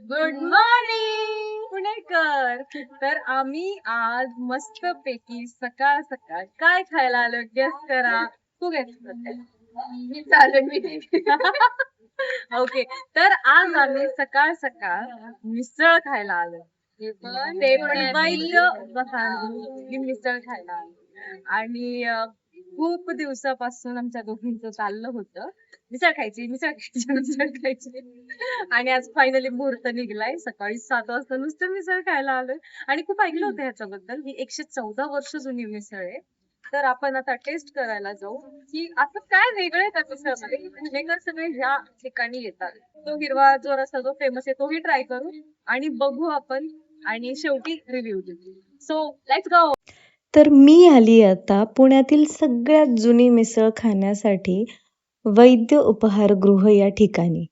Good morning पुणेकर. तर आम्ही आज मस्त पैकी सकाळ सकाळ काय खायला आलो गेस करा. तू गेस कर. मी चालेल. ओके, तर आज आम्ही सकाळ सकाळ मिसळ खायला आलो. ते पण वैद्य मिसळ खायला आलो. आणि खूप दिवसापासून आमच्या दोघींचं चाललं होतं मिसळ खायची मिसळ खायची मिसळ खायची. आणि आज फायनली मुहूर्त निघलाय. सकाळी 7 वाजता नुसतं मिसळ खायला आलोय. आणि खूप ऐकलं होतं ह्याच्याबद्दल. ही 114 वर्ष जुनी मिसळ आहे. तर आपण आता टेस्ट करायला जाऊ की असं काय वेगळं आहे त्या मिसळमध्ये की पुणेकर सगळे ह्या ठिकाणी येतात. तो हिरवा जो रस्सा जो फेमस आहे तोही ट्राय करू आणि बघू आपण आणि शेवटी रिव्ह्यू देऊ. So let's go. तर मी आली आता पुण्यातील सगळ्यात जुनी मिसळ खाण्यासाठी वैद्य उपहारगृह या ठिकाणी.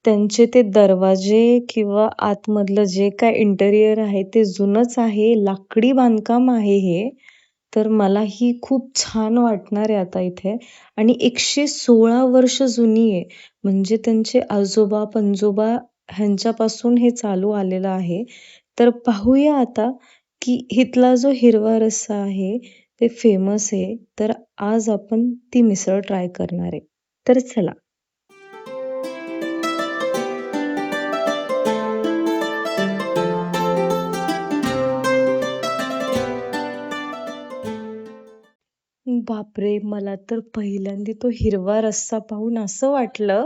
त्यांचे ते दरवाजे किंवा आतमधलं जे काय इंटेरियर आहे ते जुनंच आहे, लाकडी बांधकाम आहे हे. तर मलाही खूप छान वाटणार आहे आता इथे. आणि 116 वर्ष जुनी आहे. म्हणजे त्यांचे आजोबा पणजोबा ह्यांच्यापासून हे चालू आलेलं आहे. तर पाहूया आता की इथला जो हिरवा रस्सा आहे ते फेमस आहे. तर आज आपण ती मिसळ ट्राय करणार आहे. तर चला. बापरे! मला तर पहिल्यांदा तो हिरवा रस्सा पाहून असं वाटलं,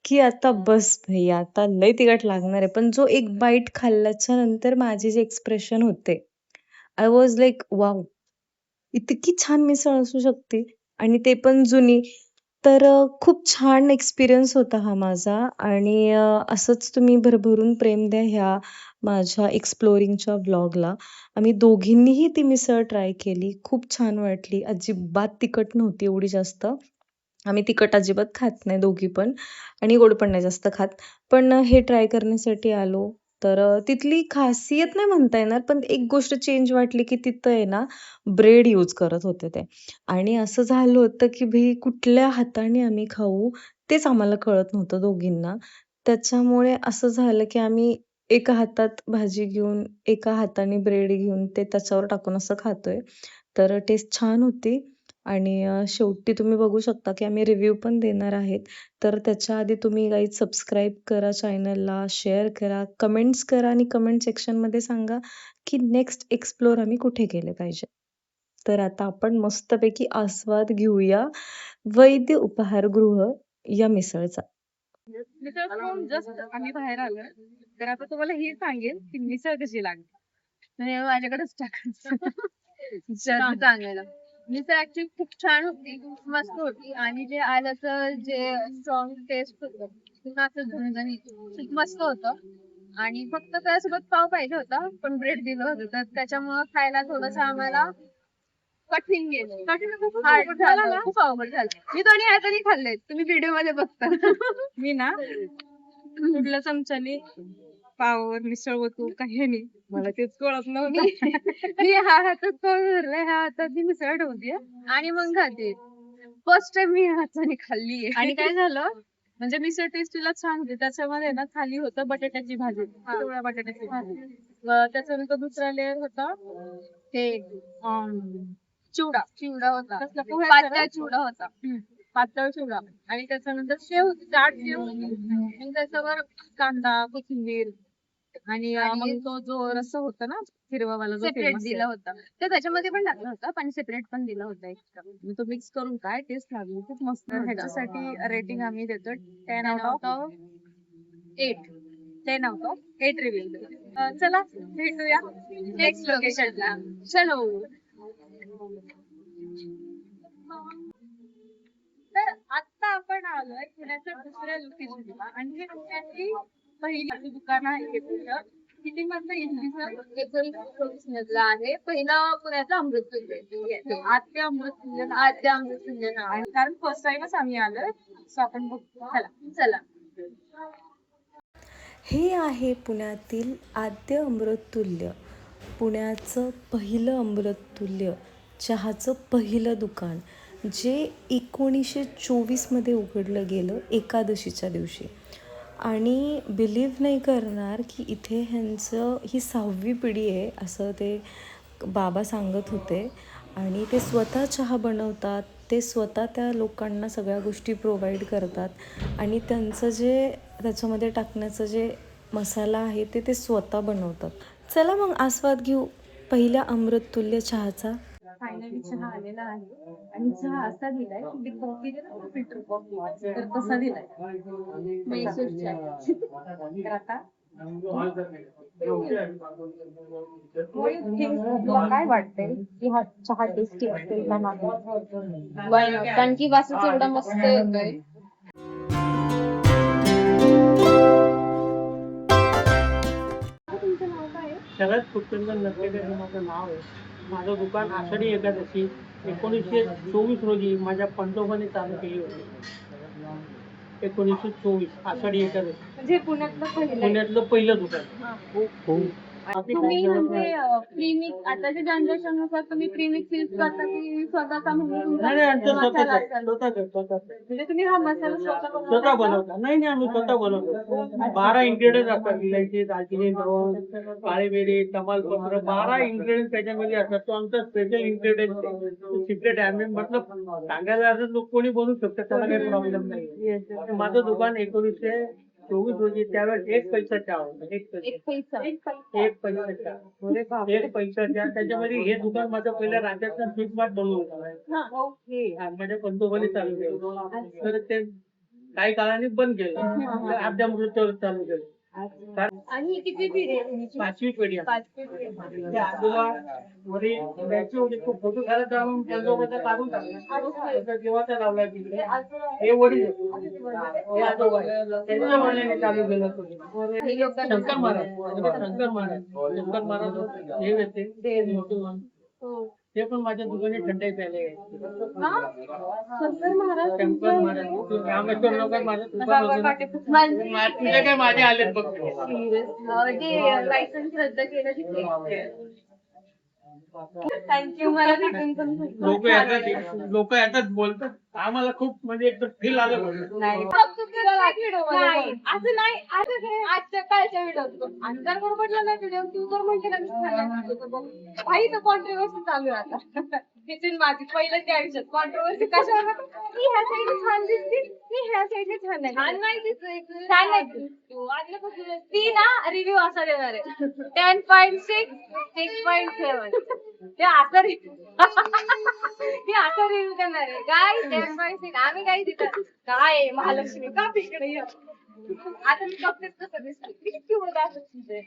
की आता बस भैय्या आता लय तिखट लागणार आहे. पण जो एक बाईट खाल्ल्याच्या नंतर माझे जे एक्सप्रेशन होते, आय वॉज लाइक वॉव! इतकी छान मिसळ असू शकते आणि ते पण जुनी. तर खूप छान एक्सपिरियन्स होता हा माझा. आणि असंच तुम्ही भरभरून प्रेम द्या ह्या माझ्या एक्सप्लोरिंगच्या व्लॉगला. आम्ही दोघींनीही ती मिसळ ट्राय केली. खूप छान वाटली. अजिबात तिखट नव्हती एवढी जास्त. आम्ही तिखट अजिबात खात नाही दोघी पण आणि गोड पण नाही जास्त खात. पण हे ट्राय करण्यासाठी आलो. तर तिथली खासियत नाही म्हणता येणार, पण एक गोष्ट चेंज वाटली की तिथं आहे ना ब्रेड यूज करत होते ते. आणि असं झालं होतं की भाई कुठल्या हाताने आम्ही खाऊ तेच आम्हाला कळत नव्हतं दोघींना. त्याच्यामुळे असं झालं की आम्ही एका हातात भाजी घेऊन, एका हाताने ब्रेड घेऊन ते त्याच्यावर टाकून असं खातोय. तर टेस्ट छान होती. आणि शेवटी तुम्ही बघू शकता की आम्ही रिव्ह्यू पण देणार आहेत. तर त्याच्या आधी तुम्ही गाईज सबस्क्राईब करा चॅनलला, शेअर करा, कमेंट्स करा आणि कमेंट सेक्शनमध्ये सांगा की नेक्स्ट एक्सप्लोर आम्ही कुठे केले पाहिजे. तर आता आपण मस्तपैकी आस्वाद घेऊया वैद्य उपहारगृह या मिसळचा. मिसळ खाऊन जस्ट आम्ही बाहेर आलो. तर आता तुम्हाला हे सांगेल की मिसळ कशी लागते. तर माझ्याकडेच टाकायचं. चांगलं. मिसळ ऍक्च्युली खूप छान होती, खूप मस्त होती. आणि जे आल्याचं जे स्ट्रॉंग टेस्ट होतं पूर्ण असं झणझणीत खूप मस्त होतं. आणि फक्त त्यासोबत पाव पाहिजे होता, पण ब्रेड दिलं होतं तर त्याच्यामुळं खायला थोडंसं आम्हाला कठीण गेलं. कठीण खूप हार्ड झालं ना, खूप अवघड झालं. मी दोन्ही हाताने खाल्ले, तुम्ही व्हिडिओ मध्ये बघता. मी ना कुठल्या चमच्याने पावावर मिसळ होतो का ह्याने मला तेच कळत नव्हतं. मी हा हातात पाव धरलाय, ह्या हातात मी मिसळ ठेवते आणि मग खाते. फर्स्ट टाइम मी ह्या हाताने खाल्ली. आणि काय झालं म्हणजे मिसळ टेस्टीला छान होती. त्याच्यामध्ये ना खाली होतं बटाट्याची भाजी, पिवळ्या बटाट्याची भाजी. त्याच्यानंतर दुसरा लेअर होता ते चिवडा. चिवडा होता, पातळ चिवडा होता. पातळ चिवडा. आणि त्याच्यानंतर शेव होती, जाड शेव होती. आणि त्याच्यावर कांदा, कोथिंबीर आणि मग तो जो रस्सा होता ना हिरवावाला सेपरेट दिला होता. तर त्याच्यामध्ये पण टाकला होता, पण सेपरेट पण दिला होता एक्स्ट्रा. तो मिक्स करून काय टेस्ट लागली, खूप मस्त. ह्याच्यासाठी रेटिंग आम्ही देतो 10 out of 8. 10 out of 8 review. चला भेटूया नेक्स्ट लोकेशनला. चलो. तर आता आपण आलोय पुण्याच्या दुसऱ्या लोकेशनला. आणि हे पुण्याची पहिली दुकान आहे पुढं. किती मधलं इसवी 1924 मधलं आहे. पहिलं पुण्याचं अमृततुल्य. आद्य अमृततुल्य नाव आहे. कारण फर्स्ट टाइमच आम्ही आलोय. सो आपण बघतो. चला. हे आहे पुण्यातील आद्य अमृततुल्य. पुण्याचं पहिलं अमृततुल्य चहाचं पहिलं दुकान, जे 1924 मध्ये उघडलं गेलं एकादशीच्या दिवशी. आणि बिलीव्ह नाही करणार की इथे ह्यांचं ही 6वी पिढी आहे असं ते बाबा सांगत होते. आणि ते स्वतः चहा बनवतात, ते स्वतः त्या लोकांना सगळ्या गोष्टी प्रोव्हाइड करतात आणि त्यांचं जे त्याच्यामध्ये टाकण्याचं जे मसाला आहे ते स्वतः बनवतात. चला मग आस्वाद घेऊ पहिल्या अमृततुल्य चहाचा. फायनली चहा आलेला आहे आणि चहा असा दिलाय की कॉफी फिल्टर कॉफी तर तसा दिलाय म्हैसूर चहा. तर आता तुला काय वाटतंय की हा चहा टेस्टी असेल का नाही? कारण की वासच एवढा मस्त येतोय. तुमचं नाव काय आहे? शरद पुष्पेंद्र नरकेकर हे माझं नाव आहे. माझं दुकान आषाढी एकादशी 1924 रोजी माझ्या पंजोबाने चालू केली होती. 1924 आषाढी एकादशी म्हणजे पुण्यातलं पहिलं दुकान. तुम्ही म्हणजे प्रीमिक्स आताच्या जनरेशन नुसार तुम्ही प्रीमिक्स यूज करता की स्वतःचा म्हणजे तुमचा नाही आमचं मसाला स्वतःच असेल? स्वतःच म्हणजे तुम्ही हा मसाला स्वतः स्वतः बनवता. नाही आम्ही स्वतः बनवतो. 12 इन्ग्रेडियंट असतात. इलायची, दालचिनी, लवंग, काळे मिरी, तमालपत्र 12 इन्ग्रेडियंट त्याच्यामध्ये असतात. तो आमचा स्पेशल इन्ग्रेडियंट सिक्रेट आहे. मतलब सांगायला असं लोक कोणी बनवू शकतं, त्याला काही प्रॉब्लेम नाही. माझं दुकान 1924 रोजी त्यावेळेस 1 पैसा चहा होता. 1 पैसा. एक पैसा. 1 पैसा चहा. 1 पैसा चहा. त्याच्यामध्ये हे दुकान माझं पहिल्या राज्यातलं स्वीट मार्ट बनवलं होतं. हा, ओके. माझ्या पंतोबाने चालू केलं. तर ते काही काळाने बंद केलं. अर्ध्या मृत्यूवर चालू केलं. आणि किती पिढी आहे तुमची? 5वी पिढी आहे. 5वी पिढी. ते आजोबा वडील द्यायचे होते. खूप फोटो घरात जाऊन पंतोबाचा काढून टाकला. देवाचा लावला तिकडे. हे वडील होते. हे आजोबा आहे. त्यांच्या वडिलांनी चालू केलं होतं. हे लोक शंकर महाराज. शंकर महाराज हे होते. ते मोठे माणूस. हो. ते पण माझ्या दुकानी थंडाई प्यायले. हा? शंकर महाराज शंकर महाराज रामेश्वर लोकांत माझं दुकान होतं. तुझे काय माझे आलेत बघ. लायसन्स रद्द केलं तिथे. थँक्यू. मला तिथून पण लोक येतात बोलतात. आम्हाला खूप म्हणजे एकदम फील आलं. नाही असं नाही. असं काय आजच्या कालच्या व्हिडिओ अंतर बरोबर व्हिडिओ तू तर म्हणते काही तर कॉन्ट्रोवर्सी चालू आहे आता. तिथून माझी पहिलं त्या आयुष्यात कॉन्ट्रोवर्सी कशावर मी ह्या साईडने छान दिसते मी ह्या साईडने छान नाही छान नाही दिसते छान नाही ती ना रिव्ह्यू असा देणार आहे 10.6 6.7 ते असं ती असं रिव्ह्यू देणार आहे काय 10.6 आम्ही काही देतात काय महालक्ष्मी का तिकडे आता मी बघतेच कसं दिसते किती क्यूट असते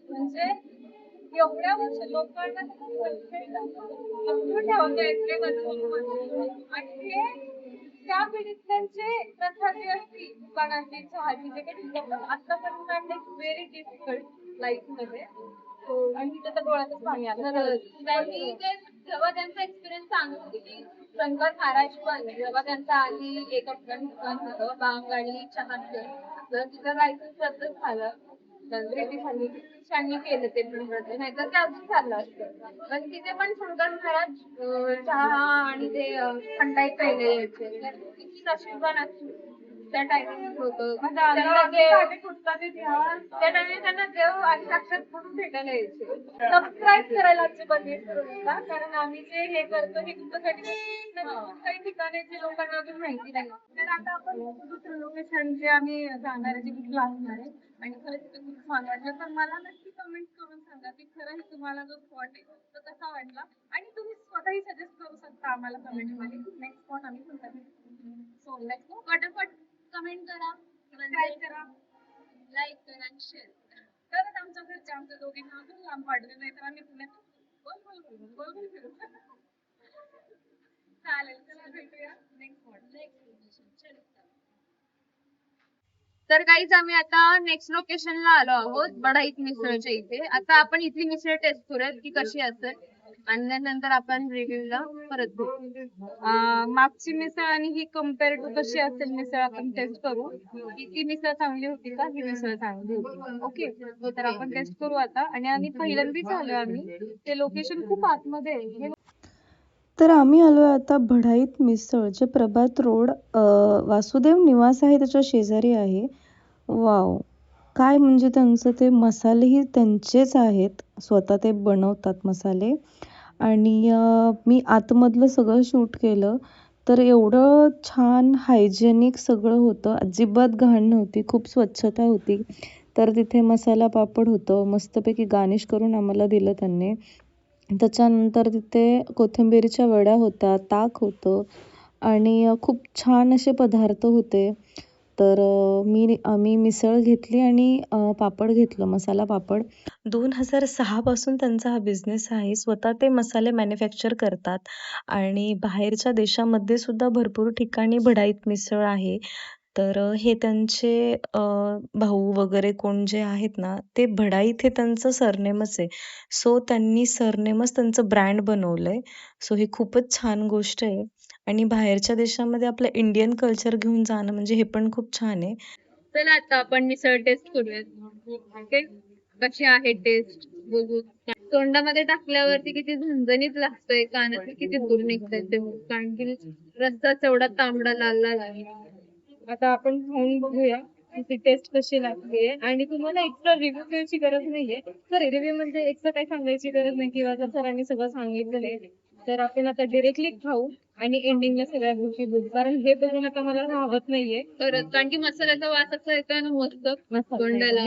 म्हणजे एवढ्या वर्ष लोकांना आणि हे त्या पिढीत त्यांचे प्रथा जी असती दुकानाची चहाची जे काही आतापर्यंत व्हेरी डिफिकल्ट लाईफ मध्ये आणि तिथं तर डोळ्यातच पाणी आलं त्यांनी ते जेव्हा त्यांचा एक्सपिरियन्स सांगत होते की शंकर महाराज पण जेव्हा त्यांचा आधी एक दुकान होतं बांगाडी चहाचं तर तिथं लायसन्स रद्द झालं ब्रिटिशांनी केलं ते पण नाहीतर ते अजून चाललं असतं पण तिथे पण शंकर महाराज चहा आणि ते थंडाई प्यायला यायचे किती नशीबवान असतील त्या टायमिंग होतं त्या टायमिंग त्यांना देव आणि साक्षात म्हणून भेटायला यायचे सबस्क्राईब करायला अजिबात विसरू नका कारण आम्ही जे हे करतो हे तुमच्यासाठी काही ठिकाणाचे लोकांना अजून माहिती नाही तर आता आपण दुसरं लोकेशन जे आम्ही जाणार आहे जे कुठलं असणार आहे आणि खरंच तिथे खूप छान वाटलं तर मला नक्की कमेंट करून सांगा की खरंच तुम्हाला जो स्पॉट आहे तो कसा वाटला आणि तुम्ही स्वतःही सजेस्ट करू शकता आम्हाला कमेंट मध्ये नेक्स्ट स्पॉट आम्ही तुमचा सो लेट्स गो फटाफट कमेंट करा सबस्क्राईब करा लाईक करा आणि शेअर करा तरच आमच्या घरचे आमच्या दोघींना अजून लांब वाटलं नाही तर आम्ही पुण्यात गोल फिरू चालेल चला भेटूया नेक्स्ट स्पॉट तर काहीच आम्ही आता नेक्स्ट लोकेशनला आलो आहोत बढाईत मिसळच्या इथे आता आपण इथली मिसळ टेस्ट करूयात की कशी असेल आणि नंतर आपण रिव्ह्यूला परत भेटू मागची मिसळ आणि ही कम्पेअर टू कशी असेल मिसळ आपण टेस्ट करू की ती मिसळ चांगली होती का ही मिसळ चांगली होती ओके तर आपण टेस्ट करू आता आणि आम्ही पहिल्यांदाच आलो आम्ही ते लोकेशन खूप आतमध्ये आहे तर आम्ही आलोय आता भढाईत मिसळ, जे प्रभात रोड वासुदेव निवास आहे त्याच्या शेजारी आहे. वॉव! काय म्हणजे त्यांचं ते मसालेही त्यांचेच आहेत. स्वतः ते बनवतात मसाले. आणि मी आतमधलं सगळं शूट केलं. तर एवढं छान हायजेनिक सगळं होतं. अजिबात घाण नव्हती. खूप स्वच्छता होती. तर तिथे मसाला पापड होतं. मस्तपैकी गार्निश करून आम्हाला दिलं त्यांनी. त्याच्यानंतर तिथे कोथिंबिरीच्या वड्या होत्या, ताक होतं आणि खूप छान असे पदार्थ होते. तर आम्ही मिसळ घेतली आणि पापड घेतलं, मसाला पापड. 2006 पासून त्यांचा हा बिझनेस आहे. स्वतः ते मसाले मॅन्युफॅक्चर करतात आणि बाहेरच्या देशामध्ये सुद्धा भरपूर ठिकाणी भढाईत मिसळ आहे. तर हे त्यांचे भाऊ वगैरे कोण जे आहेत ना, ते भढाईत हे त्यांचं सरनेमच आहे. सो त्यांनी सरनेमच त्यांचं ब्रँड बनवलंय. सो ही खूपच छान गोष्ट आहे आणि बाहेरच्या देशामध्ये आपलं इंडियन कल्चर घेऊन जाणं म्हणजे हे पण खूप छान आहे. चला आता आपण मिसळ टेस्ट करूयात. ओके, कशी आहे टेस्ट बघू. तोंडामध्ये टाकल्यावरती किती झणझणीत लागतंय, कानातून किती दूर निघतंय ते, कारण की रस्सा एवढा तांबडा लाल लाल आहे. आता आपण खाऊन बघूया ती टेस्ट कशी लागते. आणि तुम्हाला एक्स्ट्रा रिव्ह्यू द्यायची गरज नाहीये. सॉरी, रिव्ह्यू म्हणजे एक्स्ट्रा काही सांगायची गरज नाही, किंवा जर सरांनी सगळं सांगितलेलं आहे. तर आपण आता डिरेक्टली खाऊ आणि एंडिंगला सगळ्या गोष्टी बोलू, कारण हे बघून आता मला राहत नाहीये. तर कारण की मसाल्याचा वास असा येतोय ना मस्त तोंडाला.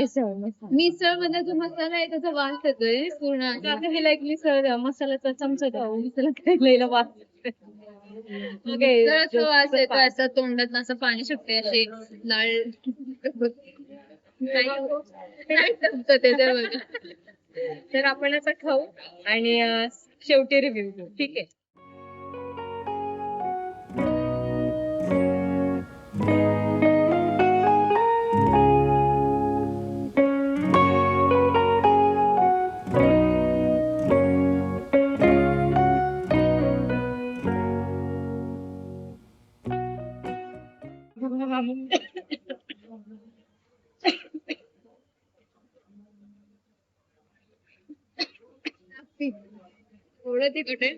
मिसळ मध्ये जो मसाला आहे त्याचा वास येतोय पूर्ण. आता हे लाईक मिसळ मसाल्याचा चमचा द्या, मिसळ खायला वास मिसळचा वास येतोय, असं तोंडात असं पाणी सुटते, असे लाल काय टपतं त्याच्या बघा. तर आपण असं खाऊ आणि शेवटी रिव्ह्यू घेऊ, ठीक आहे. थोडं तिखट आहे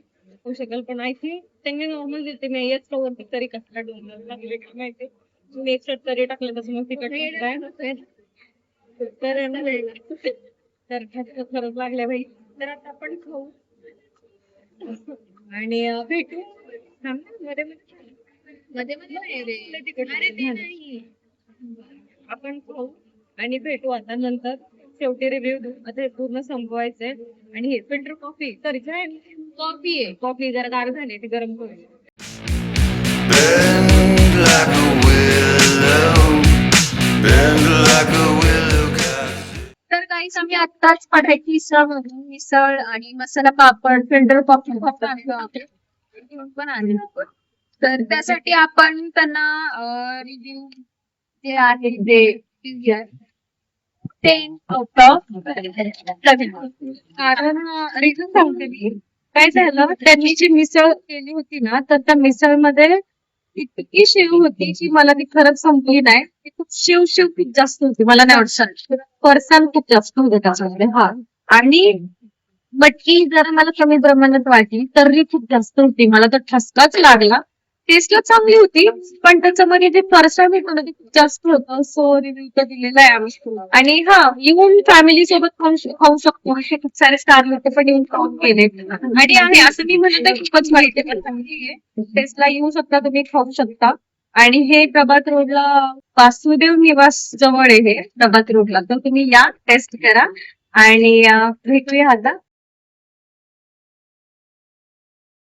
होऊ शकेल, पण आय थिंक त्यांनी नॉर्मल देते. मी याच वरती तरी कसला डोंगर टाकले काय माहिती. मी एक्स्ट्रा तरी टाकले त्याच्यामुळे तिखट काय तर खरंच लागल्या भाई. तर आता आपण खाऊ आणि भेटू. थांब ना, मध्ये मध्ये नाही रे, तिखट नाही. आपण खाऊ आणि भेटू आता नंतर. शेवटी रिव्ह्यू देऊ. आता हे पूर्ण संपवायचंय. आणि हे फिल्टर कॉफी तर कॉफी आहे. कॉफी जरा गार झाली, ती गरम करू. Bend like a willow, bend like a willow cast. तर काहीच आम्ही आत्ताच पठायची मिसळ आणि मसाला पापड, फिल्टर कॉफी पण आणले. तर त्यासाठी आपण त्यांना रिव्ह्यू जे आहे ते 10 out of 11. कारण रिझन सांगते मी. काय झालं, त्यांनी जी मिसळ केली होती ना, तर त्या मिसळमध्ये इतकी शेव होती की मला ती खरंच संपली नाही. ती खूप शेव खूप जास्त होती. मला नाही वाटत, फरसाण खूप जास्त होते त्याच्यामध्ये. हा, आणि मटकी जरा मला कमी प्रमाणात वाटली, तर्री खूप जास्त होती. मला तर ठसकाच लागला. टेस्टला चांगली होती, पण त्याच्यामध्ये जे फरसाण होतं ते खूप जास्त होतं. सो रिव्ह्यू तर दिलेला आहे आम्ही. आणि हा, येऊन फॅमिली सोबत खाऊ शकतो. असे खूप सारे स्टार लोक पण येऊन खाऊन गेले. आणि आहे असं मी म्हणत आहे, खूपच वाईट आहे, पण चांगली आहे. टेस्टला येऊ शकता, तुम्ही खाऊ शकता. आणि हे प्रभात रोडला वासुदेव निवास जवळ आहे, हे प्रभात रोडला. तर तुम्ही या, टेस्ट करा आणि भेटूया आता